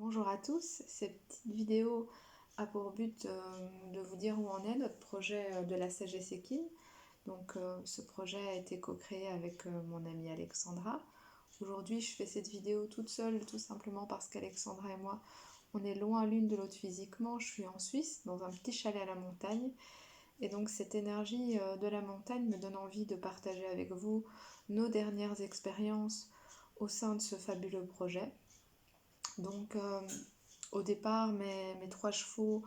Bonjour à tous, cette petite vidéo a pour but de vous dire où en est notre projet de la sagesse équine. Ce projet a été co-créé avec mon amie Alexandra. Aujourd'hui je fais cette vidéo toute seule tout simplement parce qu'Alexandra et moi on est loin l'une de l'autre physiquement. Je suis en Suisse dans un petit chalet à la montagne et donc cette énergie de la montagne me donne envie de partager avec vous nos dernières expériences au sein de ce fabuleux projet. Donc au départ, mes trois chevaux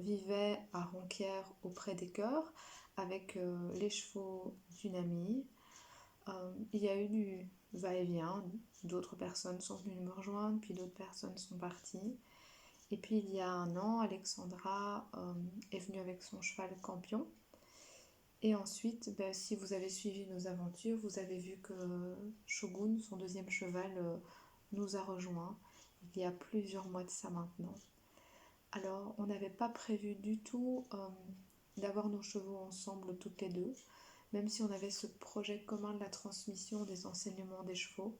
vivaient à Ronquière auprès des chœurs avec les chevaux d'une amie. Il y a eu du va-et-vient, d'autres personnes sont venues me rejoindre, puis d'autres personnes sont parties. Et puis il y a un an, Alexandra est venue avec son cheval Campion. Et ensuite, si vous avez suivi nos aventures, vous avez vu que Shogun, son deuxième cheval, nous a rejoints il y a plusieurs mois de ça maintenant. Alors, on n'avait pas prévu du tout d'avoir nos chevaux ensemble toutes les deux, même si on avait ce projet commun de la transmission des enseignements des chevaux.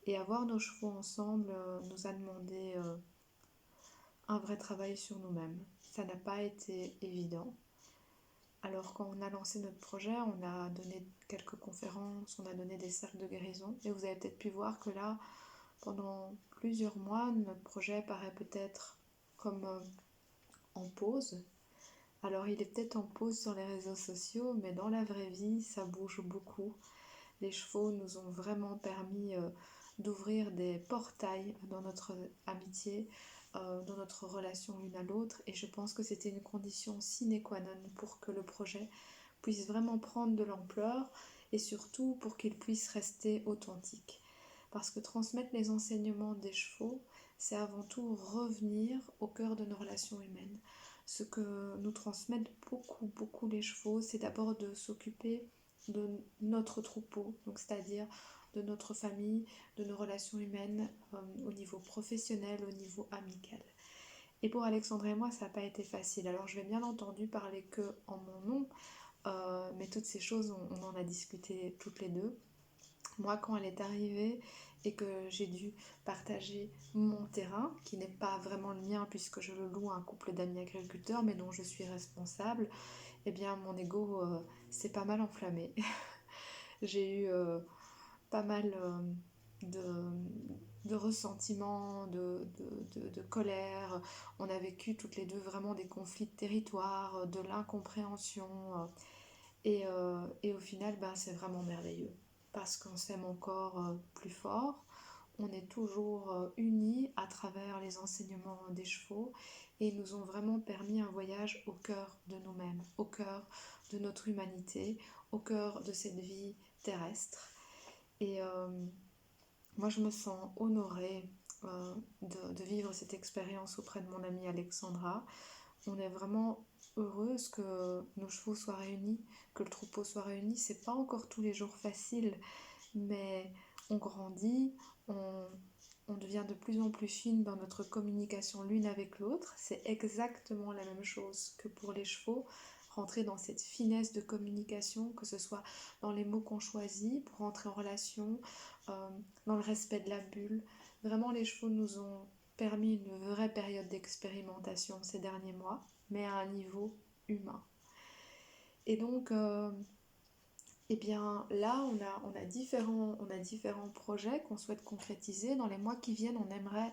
Et avoir nos chevaux ensemble nous a demandé un vrai travail sur nous-mêmes. Ça n'a pas été évident. Alors quand on a lancé notre projet, on a donné quelques conférences, on a donné des cercles de guérison. Et vous avez peut-être pu voir que là, pendant plusieurs mois, notre projet paraît peut-être comme en pause. Alors il est peut-être en pause sur les réseaux sociaux, mais dans la vraie vie, ça bouge beaucoup. Les chevaux nous ont vraiment permis d'ouvrir des portails dans notre amitié, dans notre relation l'une à l'autre, et je pense que c'était une condition sine qua non pour que le projet puisse vraiment prendre de l'ampleur et surtout pour qu'il puisse rester authentique. Parce que transmettre les enseignements des chevaux, c'est avant tout revenir au cœur de nos relations humaines. Ce que nous transmettent beaucoup les chevaux, c'est d'abord de s'occuper de notre troupeau, donc c'est-à-dire de notre famille, de nos relations humaines au niveau professionnel, au niveau amical. Et pour Alexandre et moi, ça n'a pas été facile. Alors je vais bien entendu parler que en mon nom, mais toutes ces choses, on en a discuté toutes les deux. Moi, quand elle est arrivée et que j'ai dû partager mon terrain, qui n'est pas vraiment le mien puisque je le loue à un couple d'amis agriculteurs, mais dont je suis responsable, eh bien mon ego s'est pas mal enflammé. J'ai eu pas mal de ressentiments, de colère. On a vécu toutes les deux vraiment des conflits de territoire, de l'incompréhension. Et au final, c'est vraiment merveilleux. Parce qu'on s'aime encore plus fort. On est toujours unis à travers les enseignements des chevaux et ils nous ont vraiment permis un voyage au cœur de nous-mêmes, au cœur de notre humanité, au cœur de cette vie terrestre. Et moi, je me sens honorée de vivre cette expérience auprès de mon amie Alexandra. On est vraiment heureuse que nos chevaux soient réunis, que le troupeau soit réuni. C'est pas encore tous les jours facile, mais on grandit, on devient de plus en plus fine dans notre communication l'une avec l'autre. C'est exactement la même chose que pour les chevaux. Rentrer dans cette finesse de communication, que ce soit dans les mots qu'on choisit pour entrer en relation, dans le respect de la bulle. Vraiment, les chevaux nous ont permis une vraie période d'expérimentation ces derniers mois, mais à un niveau humain. Et donc, eh bien là, on a différents projets qu'on souhaite concrétiser. Dans les mois qui viennent, on aimerait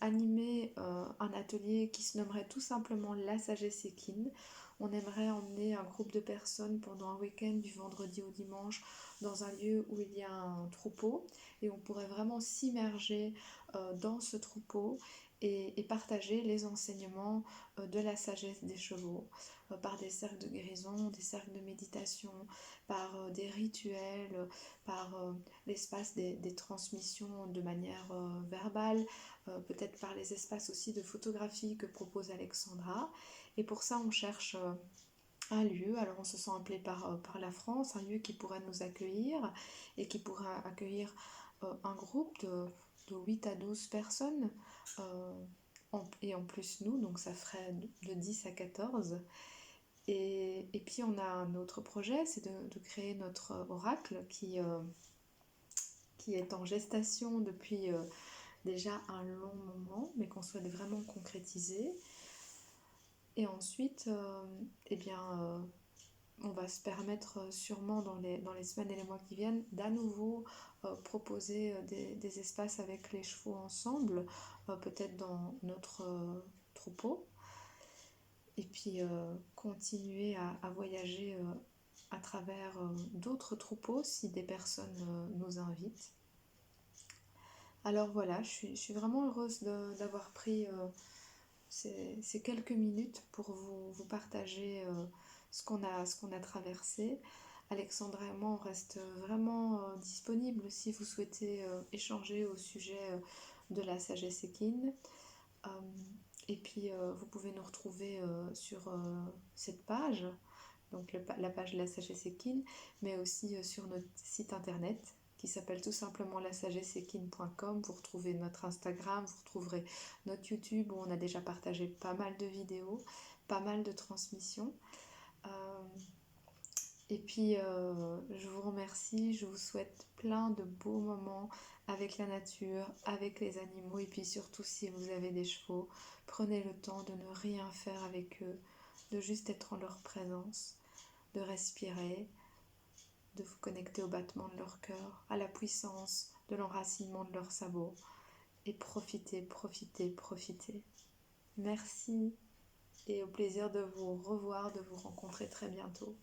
animer un atelier qui se nommerait tout simplement La Sagesse Équine. On aimerait emmener un groupe de personnes pendant un week-end du vendredi au dimanche dans un lieu où il y a un troupeau et on pourrait vraiment s'immerger dans ce troupeau et partager les enseignements de la sagesse des chevaux par des cercles de guérison, des cercles de méditation, par des rituels, par l'espace des transmissions de manière verbale, peut-être par les espaces aussi de photographie que propose Alexandra. Et pour ça, on cherche un lieu. Alors on se sent appelé par la France, un lieu qui pourrait nous accueillir et qui pourrait accueillir un groupe de 8 à 12 personnes. Et en plus nous, donc ça ferait de 10 à 14. Et puis on a un autre projet, c'est de créer notre oracle qui est en gestation depuis déjà un long moment, mais qu'on souhaite vraiment concrétiser. Et ensuite, on va se permettre sûrement dans les semaines et les mois qui viennent d'à nouveau proposer des espaces avec les chevaux ensemble, peut-être dans notre troupeau, et puis continuer à voyager à travers d'autres troupeaux si des personnes nous invitent. Alors voilà, je suis vraiment heureuse d'avoir pris ces quelques minutes pour vous partager ce qu'on a traversé. Alexandra et moi, on reste vraiment disponibles si vous souhaitez échanger au sujet de la sagesse équine. Euh, et puis, vous pouvez nous retrouver sur cette page, donc la page de la sagesse équine, mais aussi sur notre site internet qui s'appelle tout simplement lasagesseéquine.com. Vous retrouvez notre Instagram, vous retrouverez notre YouTube où on a déjà partagé pas mal de vidéos, pas mal de transmissions. Et puis, je vous remercie, je vous souhaite plein de beaux moments avec la nature, avec les animaux, et puis surtout si vous avez des chevaux, prenez le temps de ne rien faire avec eux, de juste être en leur présence, de respirer, de vous connecter au battement de leur cœur, à la puissance de l'enracinement de leurs sabots, et profitez, profitez, profitez. Merci et au plaisir de vous revoir, de vous rencontrer très bientôt.